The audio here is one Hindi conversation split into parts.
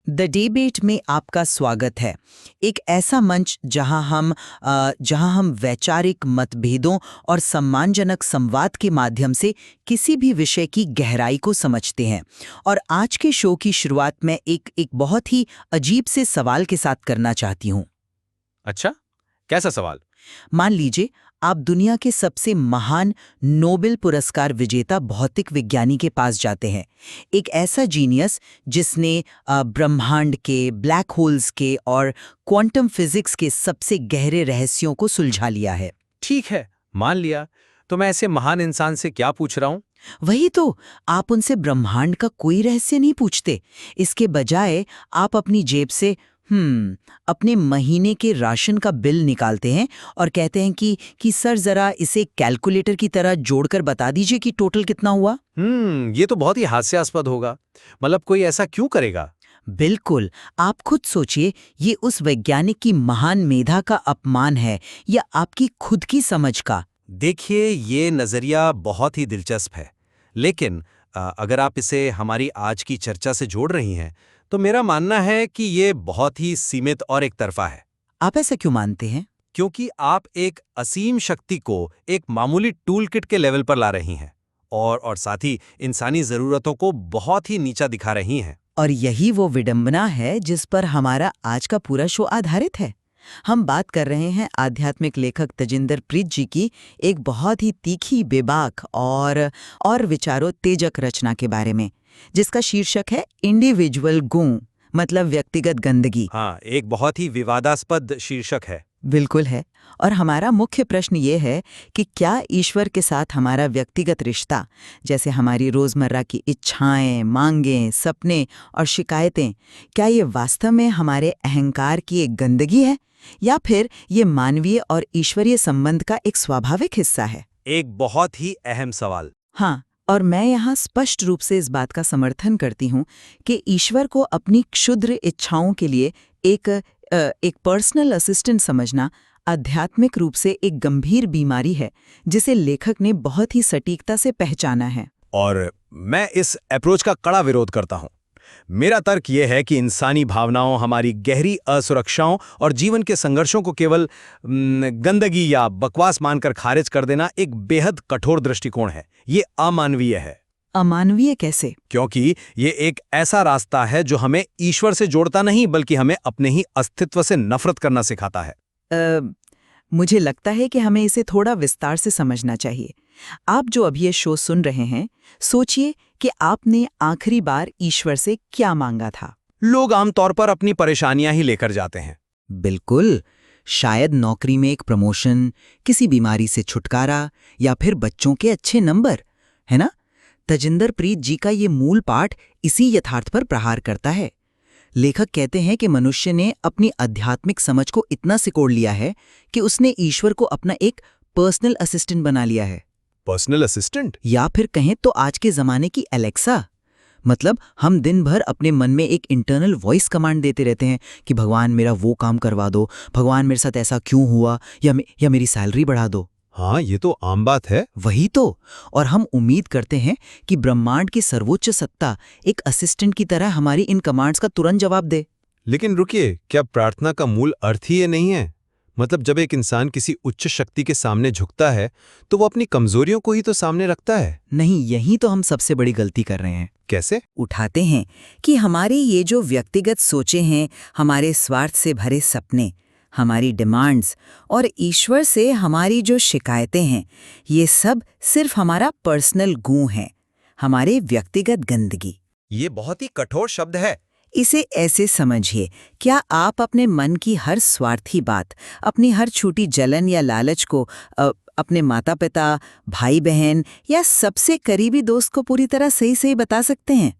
द डिबेट में आपका स्वागत है। एक ऐसा मंच जहां हम वैचारिक मतभेदों और सम्मानजनक संवाद के माध्यम से किसी भी विषय की गहराई को समझते हैं। और आज के शो की शुरुआत मैं एक बहुत ही अजीब से सवाल के साथ करना चाहती हूँ। अच्छा, कैसा सवाल? मान लीजिए आप दुनिया के सबसे महान नोबेल पुरस्कार विजेता भौतिक विज्ञानी के पास जाते हैं, एक ऐसा जीनियस जिसने ब्रह्मांड के, ब्लैक होल्स के और क्वांटम फिजिक्स के सबसे गहरे रहस्यों को सुलझा लिया है। ठीक है, मान लिया। तो मैं ऐसे महान इंसान से क्या पूछ रहा हूँ? वही तो, आप उनसे ब्रह्मांड का कोई रहस्य नहीं पूछते। इसके बजाय आप अपनी जेब से अपने महीने के राशन का बिल निकालते हैं और कहते हैं कि सर जरा इसे कैलकुलेटर की तरह जोड़कर बता दीजिए कि टोटल कितना हुआ। ये तो बहुत ही हास्यास्पद होगा। मतलब कोई ऐसा क्यों करेगा? बिल्कुल, आप खुद सोचिए, ये उस वैज्ञानिक की महान मेधा का अपमान है या आपकी खुद की समझ का? देखिए, ये नजरिया बहुत ही दिलचस्प है, लेकिन अगर आप इसे हमारी आज की चर्चा से जोड़ रही हैं, तो मेरा मानना है कि ये बहुत ही सीमित और एक तरफा है। आप ऐसा क्यों मानते हैं? क्योंकि आप एक असीम शक्ति को एक मामूली टूल किट के लेवल पर ला रही हैं और साथ ही इंसानी जरूरतों को बहुत ही नीचा दिखा रही हैं। और यही वो विडंबना है जिस पर हमारा आज का पूरा शो आधारित है। हम बात कर रहे हैं आध्यात्मिक लेखक तजिंदर प्रीत जी की एक बहुत ही तीखी, बेबाक और विचारोत्तेजक रचना के बारे में, जिसका शीर्षक है इंडिविजुअल गू, मतलब व्यक्तिगत गंदगी। हाँ, एक बहुत ही विवादास्पद शीर्षक है। बिल्कुल है। और हमारा मुख्य प्रश्न ये है कि क्या ईश्वर के साथ हमारा व्यक्तिगत रिश्ता, जैसे हमारी रोजमर्रा की इच्छाएं, मांगें, सपने और शिकायतें, क्या ये वास्तव में हमारे अहंकार की एक गंदगी है या फिर ये मानवीय और ईश्वरीय संबंध का एक स्वाभाविक हिस्सा है? एक बहुत ही अहम सवाल। हाँ, और मैं यहाँ स्पष्ट रूप से इस बात का समर्थन करती हूँ कि ईश्वर को अपनी क्षुद्र इच्छाओं के लिए एक पर्सनल असिस्टेंट समझना आध्यात्मिक रूप से एक गंभीर बीमारी है, जिसे लेखक ने बहुत ही सटीकता से पहचाना है। और मैं इस अप्रोच का कड़ा विरोध करता हूं। मेरा तर्क यह है कि इंसानी भावनाओं, हमारी गहरी असुरक्षाओं और जीवन के संघर्षों को केवल गंदगी या बकवास मानकर खारिज कर देना एक बेहद कठोर दृष्टिकोण है। ये अमानवीय है। अमानवीय कैसे? क्योंकि ये एक ऐसा रास्ता है जो हमें ईश्वर से जोड़ता नहीं, बल्कि हमें अपने ही अस्तित्व से नफरत करना सिखाता है। मुझे लगता है कि हमें इसे थोड़ा विस्तार से समझना चाहिए। आप जो अभी ये शो सुन रहे हैं, सोचिए कि आपने आखिरी बार ईश्वर से क्या मांगा था। लोग आमतौर पर अपनी परेशानियां ही लेकर जाते हैं। बिल्कुल, शायद नौकरी में एक प्रमोशन, किसी बीमारी से छुटकारा या फिर बच्चों के अच्छे नंबर, है ना? तजिंदर प्रीत जी का ये मूल पाठ इसी यथार्थ पर प्रहार करता है। लेखक कहते हैं कि मनुष्य ने अपनी आध्यात्मिक समझ को इतना सिकोड़ लिया है कि उसने ईश्वर को अपना एक पर्सनल असिस्टेंट बना लिया है। Personal assistant? या फिर कहें तो आज के जमाने की एलेक्सा। मतलब हम दिन भर अपने मन में एक इंटरनल वॉइस कमांड देते रहते हैं कि भगवान मेरा वो काम करवा दो, भगवान मेरे साथ ऐसा क्यों हुआ, या मेरी सैलरी बढ़ा दो। हाँ, ये तो आम बात है। वही तो। और हम उम्मीद करते हैं कि ब्रह्मांड की सर्वोच्च सत्ता एक असिस्टेंट की तरह हमारी इन कमांड्स का तुरंत जवाब दे। लेकिन रुकिए, क्या प्रार्थना का मूल अर्थ ही ये नहीं है? मतलब जब एक इंसान किसी उच्च शक्ति के सामने झुकता है, तो वो अपनी कमजोरियों को ही तो सामने रखता है। नहीं, यही तो हम सबसे बड़ी गलती कर रहे हैं। कैसे? उठाते हैं कि हमारी ये जो व्यक्तिगत सोचें हैं, हमारे स्वार्थ से भरे सपने, हमारी डिमांड्स और ईश्वर से हमारी जो शिकायतें हैं, ये सब सिर्फ हमारा पर्सनल गू है, हमारे व्यक्तिगत गंदगी। ये बहुत ही कठोर शब्द है। इसे ऐसे समझिए, क्या आप अपने मन की हर स्वार्थी बात, अपनी हर छोटी जलन या लालच को अपने माता पिता, भाई बहन या सबसे करीबी दोस्त को पूरी तरह सही सही बता सकते हैं?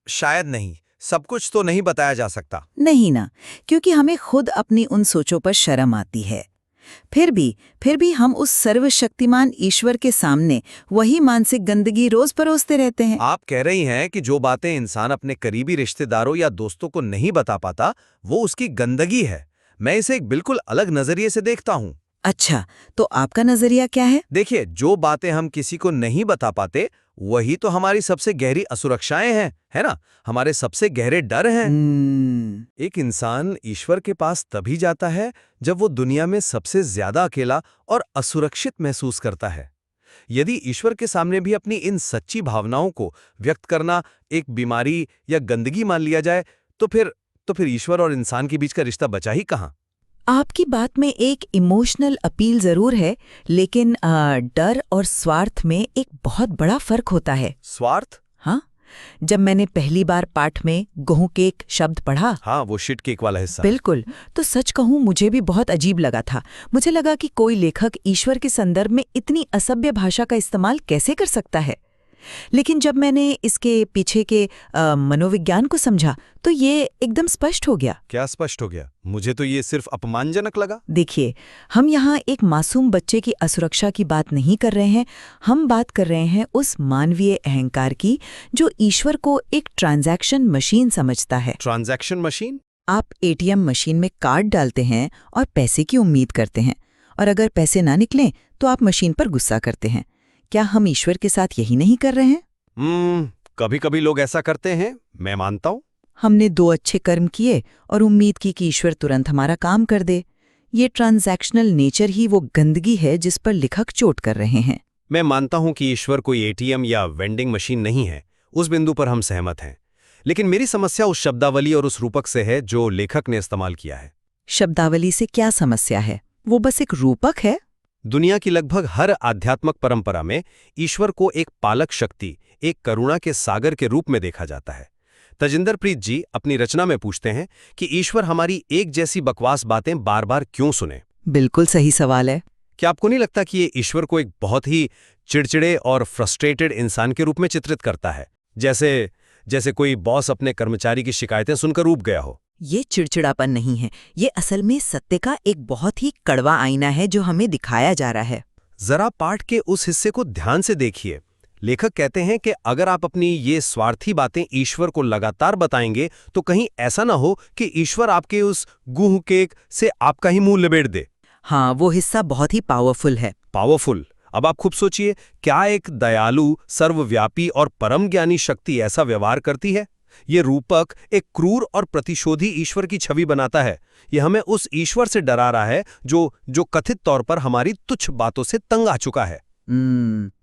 शायद नहीं। सब कुछ तो नहीं बताया जा सकता। नहीं ना, क्योंकि हमें खुद अपनी उन सोचों पर शर्म आती है। फिर भी हम उस सर्वशक्तिमान ईश्वर के सामने वही मानसिक गंदगी रोज परोसते रहते हैं। आप कह रही हैं कि जो बातें इंसान अपने करीबी रिश्तेदारों या दोस्तों को नहीं बता पाता, वो उसकी गंदगी है। मैं इसे एक बिल्कुल अलग नजरिए से देखता हूँ। अच्छा, तो आपका नजरिया क्या है? देखिए, जो बातें हम किसी को नहीं बता पाते, वही तो हमारी सबसे गहरी असुरक्षाएं हैं, है ना? हमारे सबसे गहरे डर हैं। एक इंसान ईश्वर के पास तभी जाता है जब वो दुनिया में सबसे ज्यादा अकेला और असुरक्षित महसूस करता है। यदि ईश्वर के सामने भी अपनी इन सच्ची भावनाओं को व्यक्त करना एक बीमारी या गंदगी मान लिया जाए, तो फिर ईश्वर और इंसान के बीच का रिश्ता बचा ही कहाँ? आपकी बात में एक इमोशनल अपील जरूर है, लेकिन डर और स्वार्थ में एक बहुत बड़ा फर्क होता है। स्वार्थ? हाँ, जब मैंने पहली बार पाठ में गुहू केक शब्द पढ़ा, हाँ, वो शिट केक वाला हिस्सा। बिल्कुल, तो सच कहूं मुझे भी बहुत अजीब लगा था। मुझे लगा कि कोई लेखक ईश्वर के संदर्भ में इतनी असभ्य भाषा का इस्तेमाल कैसे कर सकता है। लेकिन जब मैंने इसके पीछे के मनोविज्ञान को समझा तो ये एकदम स्पष्ट हो गया। क्या स्पष्ट हो गया? मुझे तो ये सिर्फ अपमानजनक लगा। देखिए, हम यहाँ एक मासूम बच्चे की असुरक्षा की बात नहीं कर रहे हैं, हम बात कर रहे हैं उस मानवीय अहंकार की जो ईश्वर को एक ट्रांजैक्शन मशीन समझता है। Transaction machine? आप एटीएम मशीन में कार्ड डालते हैं और पैसे की उम्मीद करते हैं, और अगर पैसे ना निकलें तो आप मशीन पर गुस्सा करते हैं। क्या हम ईश्वर के साथ यही नहीं कर रहे हैं? कभी कभी लोग ऐसा करते हैं, मैं मानता हूँ। हमने 2 अच्छे कर्म किए और उम्मीद की कि ईश्वर तुरंत हमारा काम कर दे। ये ट्रांजैक्शनल नेचर ही वो गंदगी है जिस पर लेखक चोट कर रहे हैं। मैं मानता हूँ कि ईश्वर कोई एटीएम या वेंडिंग मशीन नहीं है, उस बिंदु पर हम सहमत हैं। लेकिन मेरी समस्या उस शब्दावली और उस रूपक से है जो लेखक ने इस्तेमाल किया है। शब्दावली से क्या समस्या है? वो बस एक रूपक है। दुनिया की लगभग हर आध्यात्मक परंपरा में ईश्वर को एक पालक शक्ति, एक करुणा के सागर के रूप में देखा जाता है। तजिंदर प्रीत जी अपनी रचना में पूछते हैं कि ईश्वर हमारी एक जैसी बकवास बातें बार बार क्यों सुने? बिल्कुल सही सवाल है। क्या आपको नहीं लगता कि ये ईश्वर को एक बहुत ही चिड़चिड़े और फ्रस्ट्रेटेड इंसान के रूप में चित्रित करता है? जैसे कोई बॉस अपने कर्मचारी की शिकायतें सुनकर ऊब गया हो। ये चिड़चिड़ापन नहीं है, ये असल में सत्य का एक बहुत ही कड़वा आईना है जो हमें दिखाया जा रहा है। जरा पाठ के उस हिस्से को ध्यान से देखिए। लेखक कहते हैं कि अगर आप अपनी ये स्वार्थी बातें ईश्वर को लगातार बताएंगे तो कहीं ऐसा ना हो कि ईश्वर आपके उस गुह केक से आपका ही मुंह लपेट दे। हाँ, वो हिस्सा बहुत ही पावरफुल है। पावरफुल? अब आप खुद सोचिए, क्या एक दयालु, सर्वव्यापी और परम ज्ञानी शक्ति ऐसा व्यवहार करती है? ये रूपक एक क्रूर और प्रतिशोधी ईश्वर की छवि बनाता है। ये हमें उस ईश्वर से डरा रहा है जो कथित तौर पर हमारी तुच्छ बातों से तंग आ चुका है।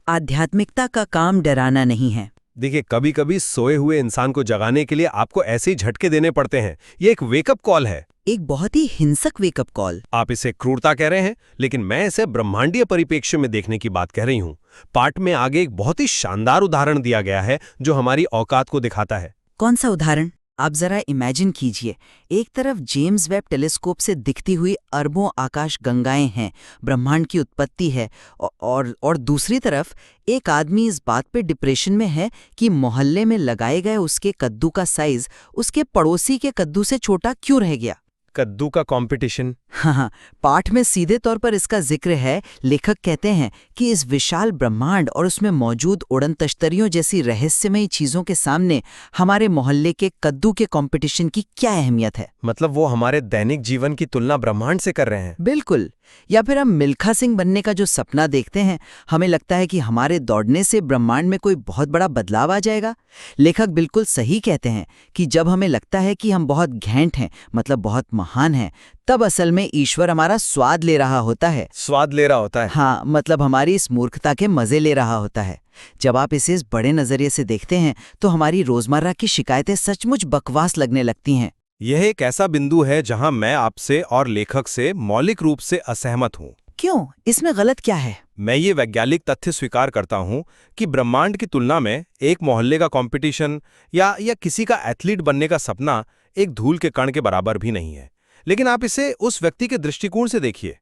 आध्यात्मिकता का काम डराना नहीं है। देखिए, कभी कभी सोए हुए इंसान को जगाने के लिए आपको ऐसे ही झटके देने पड़ते हैं। ये एक वेकअप कॉल है, एक बहुत ही हिंसक वेकअप कॉल। आप इसे क्रूरता कह रहे हैं, लेकिन मैं इसे ब्रह्मांडीय परिप्रेक्ष्य में देखने की बात कह रही हूँ। पाठ में आगे एक बहुत ही शानदार उदाहरण दिया गया है जो हमारी औकात को दिखाता है। कौन सा उदाहरण? आप जरा इमेजिन कीजिए, एक तरफ जेम्स वेब टेलीस्कोप से दिखती हुई अरबों आकाश गंगाएं हैं, ब्रह्मांड की उत्पत्ति है, और दूसरी तरफ एक आदमी इस बात पे डिप्रेशन में है कि मोहल्ले में लगाए गए उसके कद्दू का साइज उसके पड़ोसी के कद्दू से छोटा क्यों रह गया। कद्दू का कंपटीशन? हाँ, पाठ में सीधे तौर पर इसका जिक्र है। लेखक कहते हैं कि इस विशाल ब्रह्मांड और उसमें मौजूद उड़न तश्तरियों जैसी रहस्यमयी चीजों के सामने हमारे मोहल्ले के कद्दू के कंपटीशन की क्या अहमियत है। मतलब वो हमारे दैनिक जीवन की तुलना ब्रह्मांड से कर रहे हैं। बिल्कुल। या फिर हम मिल्खा सिंह बनने का जो सपना देखते हैं, हमें लगता है कि हमारे दौड़ने से ब्रह्मांड में कोई बहुत बड़ा बदलाव आ जाएगा। लेखक बिल्कुल सही कहते हैं कि जब हमें लगता है कि हम बहुत घैंट हैं, मतलब बहुत महान हैं, तब असल में ईश्वर हमारा स्वाद ले रहा होता है। स्वाद ले रहा होता है? हाँ, मतलब हमारी इस मूर्खता के मजे ले रहा होता है। जब आप इसे इस बड़े नजरिए से देखते हैं तो हमारी रोजमर्रा की शिकायतें सचमुच बकवास लगने लगती हैं। यह एक ऐसा बिंदु है जहां मैं आपसे और लेखक से मौलिक रूप से असहमत हूं। क्यों? इसमें गलत क्या है? मैं ये वैज्ञानिक तथ्य स्वीकार करता हूं कि ब्रह्मांड की तुलना में एक मोहल्ले का कंपटीशन या किसी का एथलीट बनने का सपना एक धूल के कण के बराबर भी नहीं है। लेकिन आप इसे उस व्यक्ति के दृष्टिकोण से देखिए।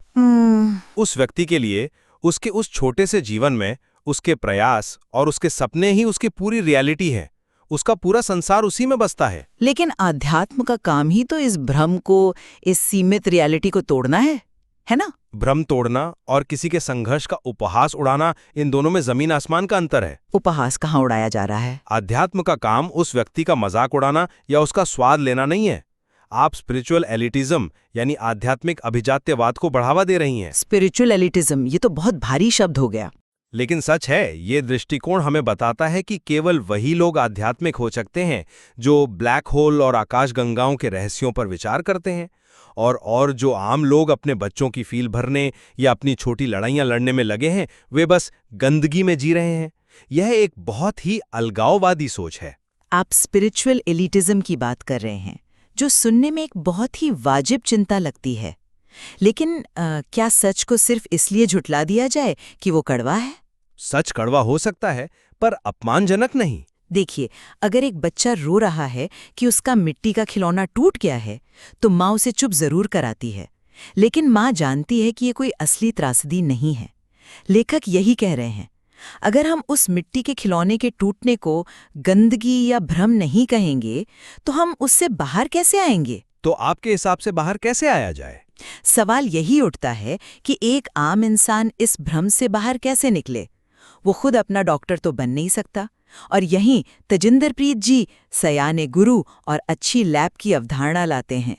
उस व्यक्ति के लिए उसके उस छोटे से जीवन में उसके प्रयास और उसके सपने ही उसकी पूरी रियलिटी है। उसका पूरा संसार उसी में बसता है। लेकिन आध्यात्म का काम ही तो इस भ्रम को, इस सीमित रियलिटी को तोड़ना है ना? भ्रम तोड़ना और किसी के संघर्ष का उपहास उड़ाना, इन दोनों में जमीन आसमान का अंतर है। उपहास कहाँ उड़ाया जा रहा है? आध्यात्म का काम उस व्यक्ति का मजाक उड़ाना या उसका स्वाद लेना नहीं है। आप स्पिरिचुअल एलिटिज्म यानी आध्यात्मिक अभिजात्यवाद को बढ़ावा दे रही हैं। स्पिरिचुअल एलिटिज्म, ये तो बहुत भारी शब्द हो गया। लेकिन सच है, ये दृष्टिकोण हमें बताता है कि केवल वही लोग आध्यात्मिक हो सकते हैं जो ब्लैक होल और आकाशगंगाओं के रहस्यों पर विचार करते हैं, और जो आम लोग अपने बच्चों की फील भरने या अपनी छोटी लड़ाइयां लड़ने में लगे हैं, वे बस गंदगी में जी रहे हैं। यह एक बहुत ही अलगाववादी सोच है। आप स्पिरिचुअल एलिटिज्म की बात कर रहे हैं, जो सुनने में एक बहुत ही वाजिब चिंता लगती है। लेकिन क्या सच को सिर्फ इसलिए झुठला दिया जाए कि वो कड़वा है? सच कड़वा हो सकता है, पर अपमानजनक नहीं। देखिए, अगर एक बच्चा रो रहा है कि उसका मिट्टी का खिलौना टूट गया है, तो माँ उसे चुप जरूर कराती है, लेकिन माँ जानती है कि ये कोई असली त्रासदी नहीं है। लेखक यही कह रहे हैं, अगर हम उस मिट्टी के खिलौने के टूटने को गंदगी या भ्रम नहीं कहेंगे, तो हम उससे बाहर कैसे आएंगे? तो आपके हिसाब से बाहर कैसे आया जाए? सवाल यही उठता है कि एक आम इंसान इस भ्रम से बाहर कैसे निकले? वो खुद अपना डॉक्टर तो बन नहीं सकता, और यहीं तजिंदरप्रीत जी सयाने गुरु और अच्छी लैब की अवधारणा लाते हैं।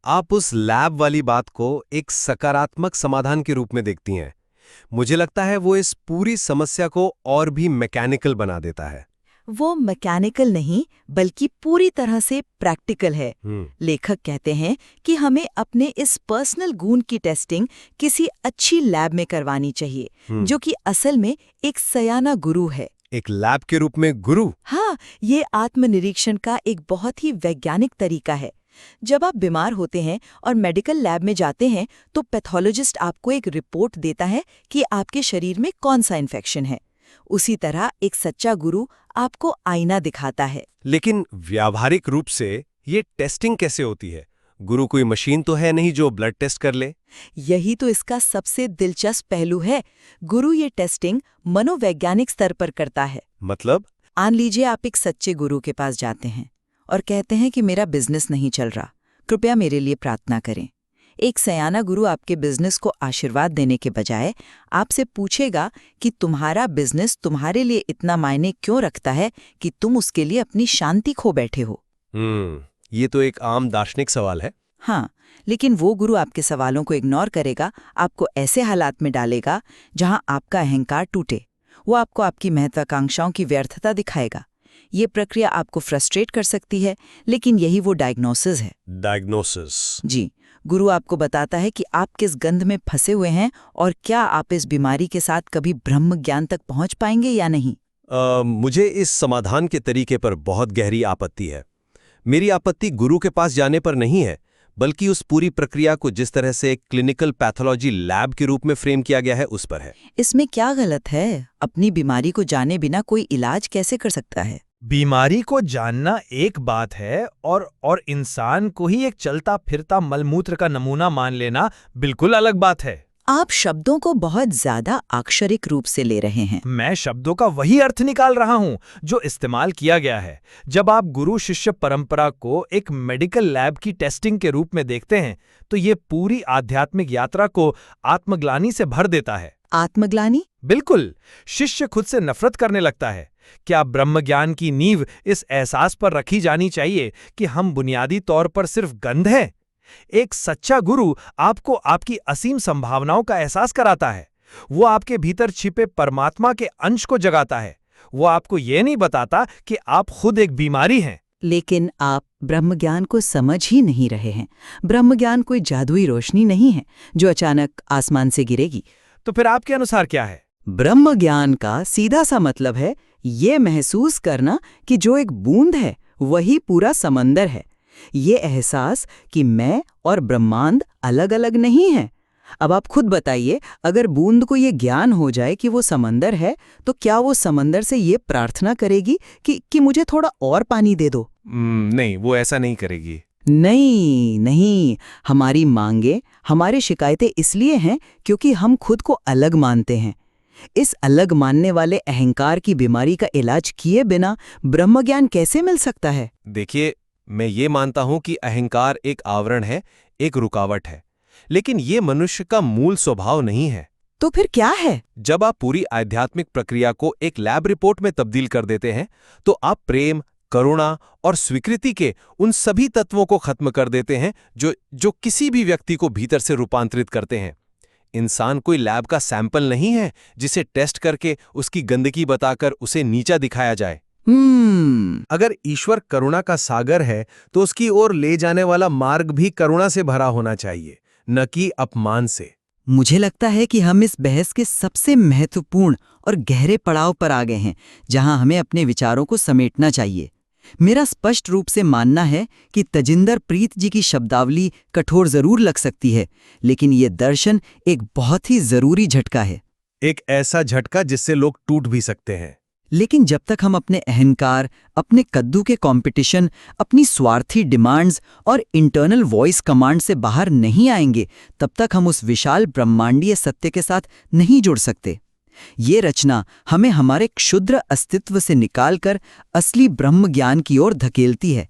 आप उस लैब वाली बात को एक सकारात्मक समाधान के रूप में देखती हैं। मुझे लगता है वो इस पूरी समस्या को और भी मैकेनिकल बना देता है। वो मैकेनिकल नहीं, बल्कि पूरी तरह से प्रैक्टिकल है। लेखक कहते हैं कि हमें अपने इस पर्सनल गुण की टेस्टिंग किसी अच्छी लैब में करवानी चाहिए, जो कि असल में एक सयाना गुरु है। एक लैब के रूप में गुरु? हाँ, ये आत्मनिरीक्षण का एक बहुत ही वैज्ञानिक तरीका है। जब आप बीमार होते हैं और मेडिकल लैब में जाते हैं, तो पैथोलॉजिस्ट आपको एक रिपोर्ट देता है कि आपके शरीर में कौन सा इन्फेक्शन है। उसी तरह एक सच्चा गुरु आपको आईना दिखाता है। लेकिन व्यावहारिक रूप से ये टेस्टिंग कैसे होती है? गुरु कोई मशीन तो है नहीं जो ब्लड टेस्ट कर ले। यही तो इसका सबसे दिलचस्प पहलू है। गुरु ये टेस्टिंग मनोवैज्ञानिक स्तर पर करता है। मतलब? मान लीजिए आप एक सच्चे गुरु के पास जाते हैं और कहते हैं कि मेरा बिजनेस नहीं चल रहा, कृपया मेरे लिए प्रार्थना करें। एक सयाना गुरु आपके बिजनेस को आशीर्वाद देने के बजाय आपसे पूछेगा कि तुम्हारा बिजनेस तुम्हारे लिए इतना मायने क्यों रखता है कि तुम उसके लिए अपनी शांति खो बैठे हो। ये तो एक आम दार्शनिक सवाल है। हाँ, लेकिन वो गुरु आपके सवालों को इग्नोर करेगा, आपको ऐसे हालात में डालेगा जहां आपका अहंकार टूटे। वो आपको आपकी महत्वाकांक्षाओं की व्यर्थता दिखाएगा। ये प्रक्रिया आपको फ्रस्ट्रेट कर सकती है, लेकिन यही वो डायग्नोसिस है। डायग्नोसिस? जी, गुरु आपको बताता है कि आप किस गंध में फंसे हुए हैं और क्या आप इस बीमारी के साथ कभी ब्रह्म ज्ञान तक पहुंच पाएंगे या नहीं। मुझे इस समाधान के तरीके पर बहुत गहरी आपत्ति है। मेरी आपत्ति गुरु के पास जाने पर नहीं है, बल्कि उस पूरी प्रक्रिया को जिस तरह से एक क्लिनिकल पैथोलॉजी लैब के रूप में फ्रेम किया गया है उस पर है। इसमें क्या गलत है? अपनी बीमारी को जाने बिना कोई इलाज कैसे कर सकता है? बीमारी को जानना एक बात है और इंसान को ही एक चलता फिरता मलमूत्र का नमूना मान लेना बिल्कुल अलग बात है। आप शब्दों को बहुत ज्यादा अक्षरिक रूप से ले रहे हैं। मैं शब्दों का वही अर्थ निकाल रहा हूँ जो इस्तेमाल किया गया है। जब आप गुरु शिष्य परंपरा को एक मेडिकल लैब की टेस्टिंग के रूप में देखते हैं, तो ये पूरी आध्यात्मिक यात्रा को आत्मग्लानि से भर देता है। आत्मग्लानि? बिल्कुल। शिष्य खुद से नफरत करने लगता है। क्या ब्रह्म ज्ञान की नींव इस एहसास पर रखी जानी चाहिए कि हम बुनियादी तौर पर सिर्फ गंध हैं? एक सच्चा गुरु आपको आपकी असीम संभावनाओं का एहसास कराता है। वो आपके भीतर छिपे परमात्मा के अंश को जगाता है। वो आपको ये नहीं बताता कि आप खुद एक बीमारी हैं। लेकिन आप ब्रह्म ज्ञान को समझ ही नहीं रहे हैं। ब्रह्म ज्ञान कोई जादुई रोशनी नहीं है जो अचानक आसमान से गिरेगी। तो फिर आपके अनुसार क्या है? ब्रह्म ज्ञान का सीधा सा मतलब है ये महसूस करना कि जो एक बूंद है वही पूरा समंदर है। ये एहसास कि मैं और ब्रह्मांड अलग अलग नहीं हैं। अब आप खुद बताइए, अगर बूंद को ये ज्ञान हो जाए कि वो समंदर है, तो क्या वो समंदर से ये प्रार्थना करेगी कि मुझे थोड़ा और पानी दे दो? नहीं, वो ऐसा नहीं करेगी। नहीं, हमारी मांगे, हमारी शिकायतें इसलिए हैं क्योंकि हम खुद को अलग मानते हैं। इस अलग मानने वाले अहंकार की बीमारी का इलाज किए बिना ब्रह्म ज्ञान कैसे मिल सकता है? देखिए, मैं ये मानता हूं कि अहंकार एक आवरण है, एक रुकावट है, लेकिन ये मनुष्य का मूल स्वभाव नहीं है। तो फिर क्या है? जब आप पूरी आध्यात्मिक प्रक्रिया को एक लैब रिपोर्ट में तब्दील कर देते हैं, तो आप प्रेम, करुणा और स्वीकृति के उन सभी तत्वों को खत्म कर देते हैं जो किसी भी व्यक्ति को भीतर से रूपांतरित करते हैं। इंसान कोई लैब का सैंपल नहीं है जिसे टेस्ट करके उसकी गंदगी बताकर उसे नीचा दिखाया जाए। अगर ईश्वर करुणा का सागर है तो उसकी ओर ले जाने वाला मार्ग भी करुणा से भरा होना चाहिए, न कि अपमान से। मुझे लगता है कि हम इस बहस के सबसे महत्वपूर्ण और गहरे पड़ाव पर आ गए हैं, जहां हमें अपने विचारों को समेटना चाहिए। मेरा स्पष्ट रूप से मानना है कि तजिंदर प्रीत जी की शब्दावली कठोर जरूर लग सकती है, लेकिन ये दर्शन एक बहुत ही जरूरी झटका है। एक ऐसा झटका जिससे लोग टूट भी सकते हैं। लेकिन जब तक हम अपने अहंकार, अपने कद्दू के कंपटीशन, अपनी स्वार्थी डिमांड्स और इंटरनल वॉइस कमांड से बाहर नहीं आएंगे, तब तक हम उस विशाल ब्रह्मांडीय सत्य के साथ नहीं जुड़ सकते। ये रचना हमें हमारे क्षुद्र अस्तित्व से निकालकर असली ब्रह्म ज्ञान की ओर धकेलती है।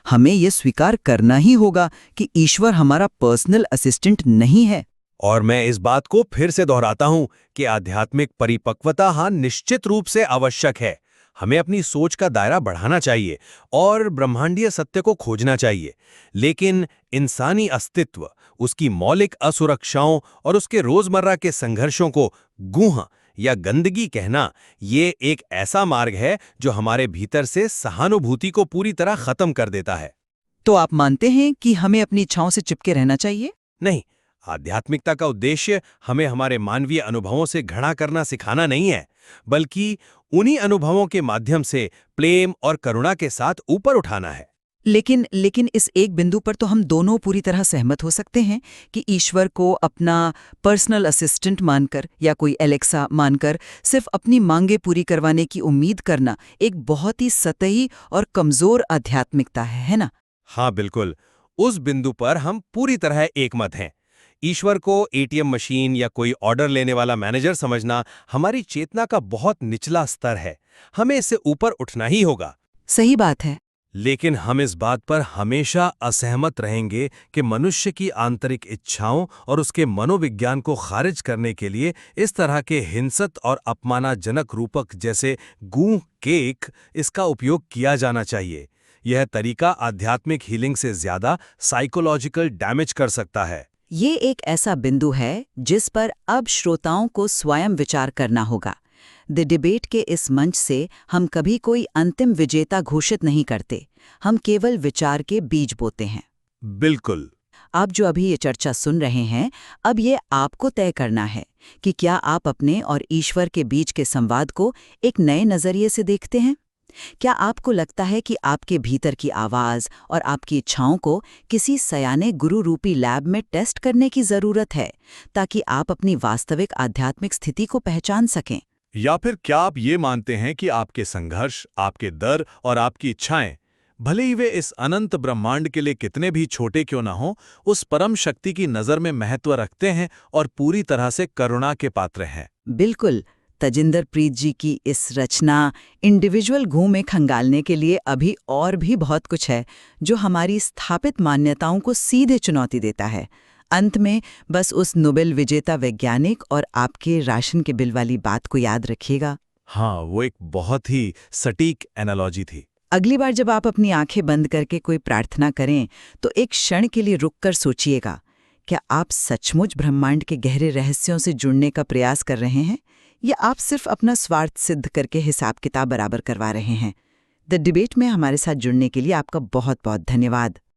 हमें यह स्वीकार करना ही होगा कि ईश्वर हमारा पर्सनल असिस्टेंट नहीं है। और मैं इस बात को फिर से दोहराता हूं कि आध्यात्मिक परिपक्वता निश्चित रूप से आवश्यक है। हमें अपनी सोच का दायरा बढ़ाना चाहिए और ब्रह्मांडीय सत्य को खोजना चाहिए, लेकिन इंसानी अस्तित्व, उसकी मौलिक असुरक्षाओं और उसके रोजमर्रा के संघर्षों को गूढ़ या गंदगी कहना, ये एक ऐसा मार्ग है जो हमारे भीतर से सहानुभूति को पूरी तरह खत्म कर देता है। तो आप मानते हैं कि हमें अपनी इच्छाओं से चिपके रहना चाहिए? नहीं, आध्यात्मिकता का उद्देश्य हमें हमारे मानवीय अनुभवों से घृणा करना सिखाना नहीं है, बल्कि उन्हीं अनुभवों के माध्यम से प्रेम और करुणा के साथ ऊपर उठाना है। लेकिन इस एक बिंदु पर तो हम दोनों पूरी तरह सहमत हो सकते हैं कि ईश्वर को अपना पर्सनल असिस्टेंट मानकर या कोई एलेक्सा मानकर सिर्फ अपनी मांगें पूरी करवाने की उम्मीद करना एक बहुत ही सतही और कमजोर आध्यात्मिकता है ना? हाँ बिल्कुल, उस बिंदु पर हम पूरी तरह एकमत हैं। ईश्वर को एटीएम मशीन या कोई ऑर्डर लेने वाला मैनेजर समझना हमारी चेतना का बहुत निचला स्तर है। हमें इससे ऊपर उठना ही होगा। सही बात है। लेकिन हम इस बात पर हमेशा असहमत रहेंगे कि मनुष्य की आंतरिक इच्छाओं और उसके मनोविज्ञान को खारिज करने के लिए इस तरह के हिंसक और अपमानजनक रूपक जैसे गूढ़ केक इसका उपयोग किया जाना चाहिए। यह तरीका आध्यात्मिक हीलिंग से ज्यादा साइकोलॉजिकल डैमेज कर सकता है। ये एक ऐसा बिंदु है जिस पर अब श्रोताओं को स्वयं विचार करना होगा। द डिबेट के इस मंच से हम कभी कोई अंतिम विजेता घोषित नहीं करते, हम केवल विचार के बीज बोते हैं। बिल्कुल। आप जो अभी ये चर्चा सुन रहे हैं, अब ये आपको तय करना है कि क्या आप अपने और ईश्वर के बीच के संवाद को एक नए नजरिए से देखते हैं। क्या आपको लगता है कि आपके भीतर की आवाज और आपकी इच्छाओं को किसी सयाने गुरु रूपी लैब में टेस्ट करने की जरूरत है, ताकि आप अपनी वास्तविक आध्यात्मिक स्थिति को पहचान सकें? या फिर क्या आप ये मानते हैं कि आपके संघर्ष, आपके डर और आपकी इच्छाएं, भले ही वे इस अनंत ब्रह्मांड के लिए कितने भी छोटे क्यों ना हों, उस परम शक्ति की नज़र में महत्व रखते हैं और पूरी तरह से करुणा के पात्र हैं? बिल्कुल। तजिंदर प्रीत जी की इस रचना इंडिविजुअल घूम में खंगालने के लिए अभी और भी बहुत कुछ है, जो हमारी स्थापित मान्यताओं को सीधे चुनौती देता है। अंत में बस उस नोबेल विजेता वैज्ञानिक और आपके राशन के बिल वाली बात को याद रखिएगा। हाँ, वो एक बहुत ही सटीक एनालॉजी थी। अगली बार जब आप अपनी आंखें बंद करके कोई प्रार्थना करें, तो एक क्षण के लिए रुककर सोचिएगा, क्या आप सचमुच ब्रह्मांड के गहरे रहस्यों से जुड़ने का प्रयास कर रहे हैं, या आप सिर्फ अपना स्वार्थ सिद्ध करके हिसाब किताब बराबर करवा रहे हैं? द डिबेट में हमारे साथ जुड़ने के लिए आपका बहुत बहुत धन्यवाद।